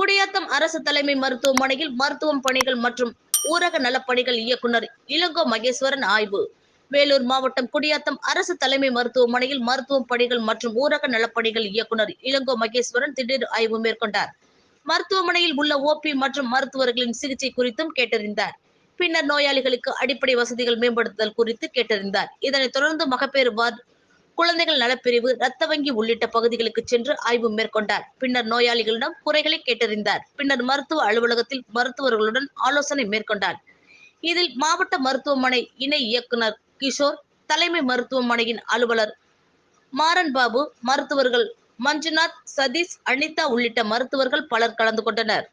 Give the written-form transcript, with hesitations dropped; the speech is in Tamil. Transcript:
குடியாத்தம் அரசு தலைமை மருத்துவமனையில் மருத்துவம் பணிகள் மற்றும் ஊரக நலப்பணிகள் இயக்குனர் இளங்கோ மகேஸ்வரன் ஆய்வு. வேலூர் மாவட்டம் குடியாத்தம் அரசு தலைமை மருத்துவமனையில் மருத்துவம் பணிகள் மற்றும் ஊரக நலப்பணிகள் இயக்குனர் இளங்கோ மகேஸ்வரன் திடீர் ஆய்வு மேற்கொண்டார். மருத்துவமனையில் உள்ள ஓபி மற்றும் மருத்துவர்களின் சிகிச்சை குறித்தும் கேட்டறிந்தார். பின்னர் நோயாளிகளுக்கு அடிப்படை வசதிகள் மேம்படுத்துதல் குறித்து கேட்டறிந்தார். இதனைத் தொடர்ந்து மகப்பேறு வார்டு, குழந்தைகள் நலப்பிரிவு, ரத்த வங்கி உள்ளிட்ட பகுதிகளுக்கு சென்று ஆய்வு மேற்கொண்டார். பின்னர் நோயாளிகளிடம் குறைகளை கேட்டறிந்தார். பின்னர் மருத்துவ அலுவலகத்தில் மருத்துவர்களுடன் ஆலோசனை மேற்கொண்டார். இதில் மாவட்ட மருத்துவமனை இணை இயக்குனர் கிஷோர், தலைமை மருத்துவமனையின் அலுவலர் மாறன்பாபு, மருத்துவர்கள் மஞ்சுநாத், சதீஷ், அனிதா உள்ளிட்ட மருத்துவர்கள் பலர் கலந்து கொண்டனர்.